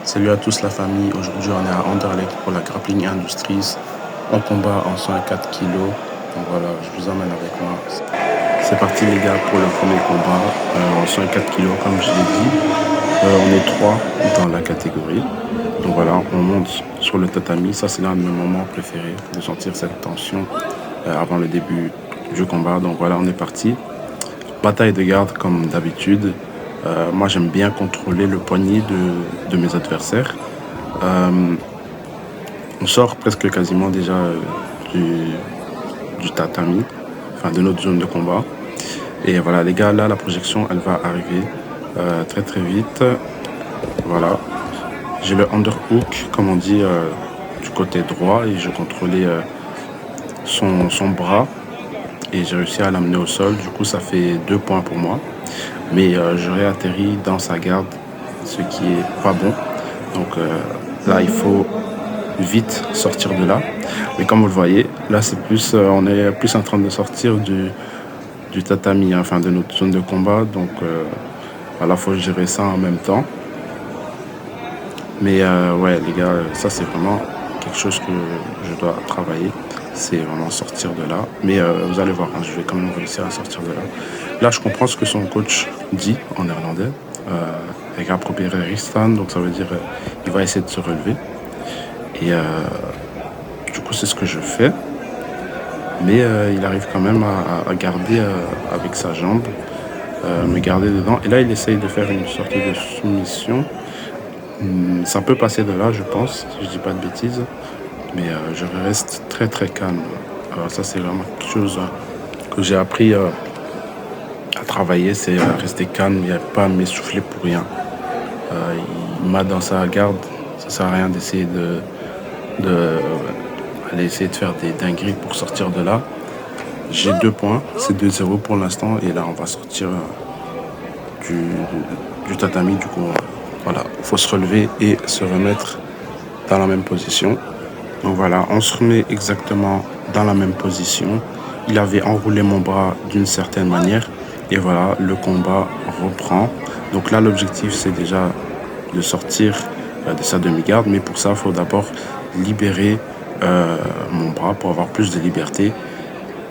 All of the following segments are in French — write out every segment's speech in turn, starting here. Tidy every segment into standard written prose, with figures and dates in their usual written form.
Salut à tous la famille, aujourd'hui on est à Anderlecht pour la Grappling Industries. On combat en 104 kilos, donc voilà, je vous emmène avec moi. C'est parti les gars pour le premier combat en 104 kilos comme je l'ai dit. On est trois dans la catégorie, donc voilà, on monte sur le tatami. Ça c'est l'un de mes moments préférés, de sentir cette tension avant le début du combat. Donc voilà, on est parti. Bataille de garde comme d'habitude. Moi j'aime bien contrôler le poignet de mes adversaires. On sort presque quasiment déjà du tatami, enfin de notre zone de combat. Et voilà les gars, là la projection elle va arriver très très vite. Voilà, j'ai le underhook comme on dit du côté droit et je contrôlais son bras et j'ai réussi à l'amener au sol. Du coup ça fait 2 points pour moi. Mais je réatterris dans sa garde, ce qui est pas bon. Donc là il faut vite sortir de là. Mais comme vous le voyez, là c'est plus, on est plus en train de sortir du tatami, hein, enfin de notre zone de combat. Donc voilà, faut gérer ça en même temps. Mais ouais les gars, ça c'est vraiment quelque chose que je dois travailler. C'est vraiment sortir de là. Mais vous allez voir, hein, je vais quand même réussir à sortir de là. Là, je comprends ce que son coach dit en néerlandais. Ik ga proberen recht staan, donc ça veut dire il va essayer de se relever. Et du coup, c'est ce que je fais. Mais il arrive quand même à garder avec sa jambe, me garder dedans. Et là, il essaye de faire une sorte de soumission. Ça peut passer de là, je pense, si je dis pas de bêtises. Mais je reste très très calme. Alors ça, c'est vraiment quelque chose que j'ai appris à travailler, c'est rester calme, il n'y a pas à m'essouffler pour rien. Il m'a dans sa garde, ça sert à rien d'essayer aller essayer de faire des dingueries pour sortir de là. J'ai 2 points, c'est 2-0 pour l'instant et là on va sortir du tatami. Du coup, voilà, il faut se relever et se remettre dans la même position. Donc voilà, on se remet exactement dans la même position. Il avait enroulé mon bras d'une certaine manière. Et voilà, le combat reprend. Donc là, l'objectif, c'est déjà de sortir de sa demi-garde. Mais pour ça, il faut d'abord libérer mon bras pour avoir plus de liberté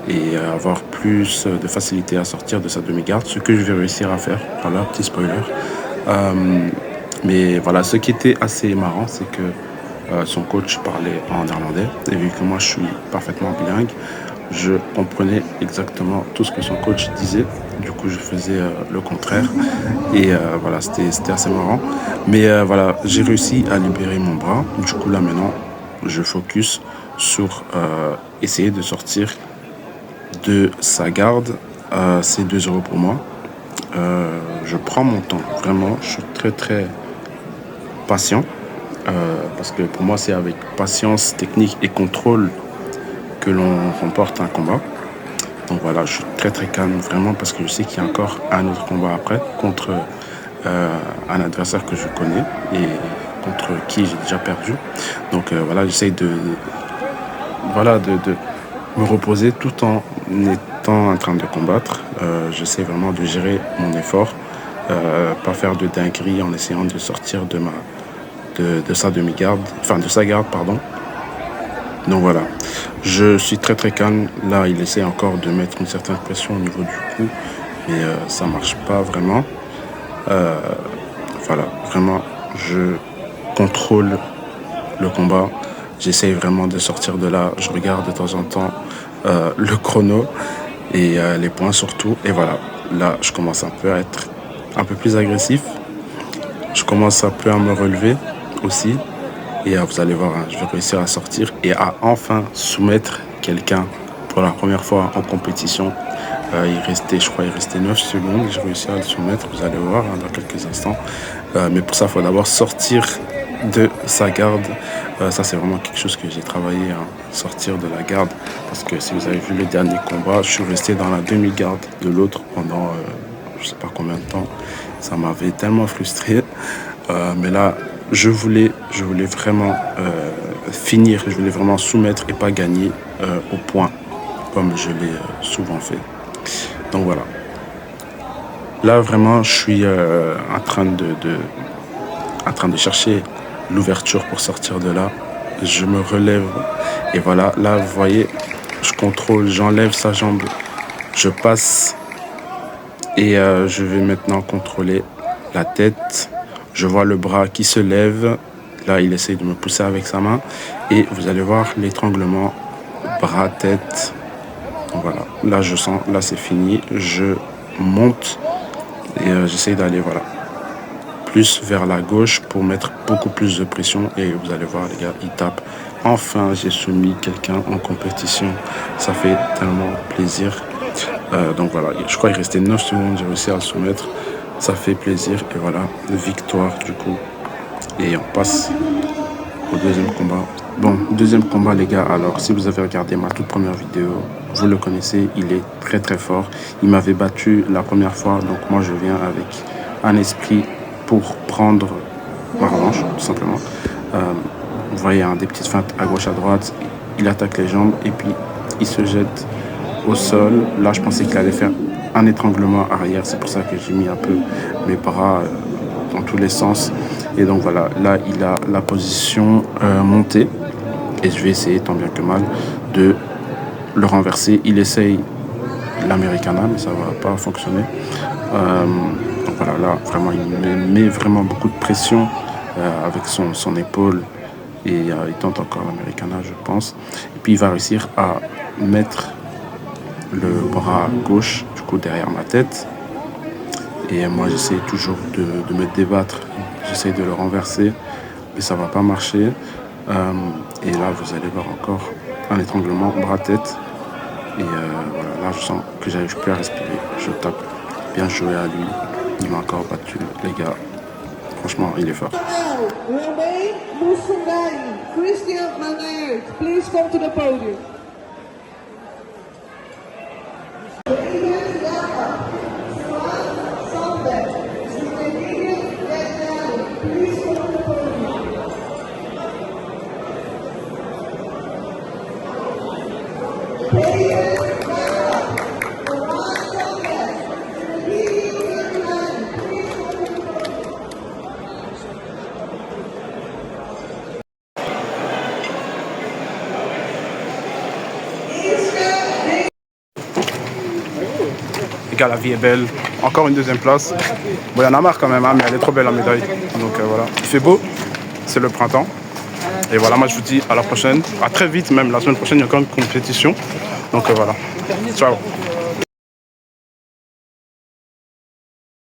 et avoir plus de facilité à sortir de sa demi-garde. Ce que je vais réussir à faire. Voilà, petit spoiler. Mais voilà, ce qui était assez marrant, c'est que son coach parlait en néerlandais. Et vu que moi, je suis parfaitement bilingue, je comprenais exactement tout ce que son coach disait. Du coup, je faisais le contraire. Et voilà, c'était assez marrant. Mais voilà, j'ai réussi à libérer mon bras. Du coup, là, maintenant, je focus sur essayer de sortir de sa garde. C'est 2-0 pour moi. Je prends mon temps. Vraiment, je suis très, très patient. Parce que pour moi, c'est avec patience, technique et contrôle que l'on remporte un combat. Donc voilà, je suis très très calme vraiment parce que je sais qu'il y a encore un autre combat après contre un adversaire que je connais et contre qui j'ai déjà perdu. Donc voilà, j'essaye de me reposer tout en étant en train de combattre. J'essaie vraiment de gérer mon effort, pas faire de dinguerie en essayant de sortir de sa demi-garde, enfin de sa garde, pardon. Donc voilà, je suis très très calme. Là, il essaie encore de mettre une certaine pression au niveau du cou, mais ça marche pas vraiment. Voilà, vraiment, je contrôle le combat. J'essaie vraiment de sortir de là. Je regarde de temps en temps le chrono et les points surtout. Et voilà, là, je commence un peu à être un peu plus agressif. Je commence un peu à me relever aussi. Et vous allez voir, hein, je vais réussir à sortir et à enfin soumettre quelqu'un pour la première fois en compétition. Il restait 9 secondes. J'ai réussi à le soumettre, vous allez voir hein, dans quelques instants. Mais pour ça, il faut d'abord sortir de sa garde. Ça, c'est vraiment quelque chose que j'ai travaillé, hein, sortir de la garde. Parce que si vous avez vu le dernier combat, je suis resté dans la demi-garde de l'autre pendant je ne sais pas combien de temps. Ça m'avait tellement frustré. Mais là, je voulais vraiment finir, je voulais vraiment soumettre et pas gagner au point, comme je l'ai souvent fait. Donc voilà. Là, vraiment, je suis en train de chercher l'ouverture pour sortir de là. Je me relève et voilà, là vous voyez, je contrôle, j'enlève sa jambe, je passe et je vais maintenant contrôler la tête. Je vois le bras qui se lève, là il essaye de me pousser avec sa main et vous allez voir l'étranglement, bras, tête. Voilà, là je sens, là c'est fini, je monte et j'essaye d'aller voilà plus vers la gauche pour mettre beaucoup plus de pression et vous allez voir les gars, il tape. Enfin j'ai soumis quelqu'un en compétition, ça fait tellement plaisir. Donc voilà, je crois qu'il restait 9 secondes, j'ai réussi à le soumettre, ça fait plaisir et voilà, victoire du coup. Et on passe au deuxième combat. Bon, deuxième combat les gars, alors si vous avez regardé ma toute première vidéo, vous le connaissez, il est très très fort. Il m'avait battu la première fois, donc moi je viens avec un esprit pour prendre ma revanche, tout simplement. Vous voyez, hein, des petites feintes à gauche, à droite, il attaque les jambes et puis il se jette au sol. Là, je pensais qu'il allait faire un étranglement arrière, c'est pour ça que j'ai mis un peu mes bras dans tous les sens. Et donc voilà, là, il a la position montée et je vais essayer, tant bien que mal, de le renverser. Il essaye l'Americana, mais ça ne va pas fonctionner. Donc voilà, là, vraiment, il met vraiment beaucoup de pression avec son épaule et il tente encore l'Americana, je pense. Et puis, il va réussir à mettre le bras gauche, du coup, derrière ma tête. Et moi, j'essaie toujours de me débattre. J'essaie de le renverser, mais ça ne va pas marcher. Et là, vous allez voir encore un étranglement bras-tête. Et voilà, là, je sens que j'arrive plus à respirer. Je tape. Bien joué à lui. Il m'a encore battu, les gars. Franchement, il est fort. Christian Manaert, please come to the podium. Les gars, la vie est belle. Encore une deuxième place. Bon, il y en a marre quand même, hein, mais elle est trop belle la médaille. Donc voilà. Il fait beau. C'est le printemps. Et voilà, moi je vous dis à la prochaine. À très vite même. La semaine prochaine, il y a encore une compétition. Donc voilà. Ciao.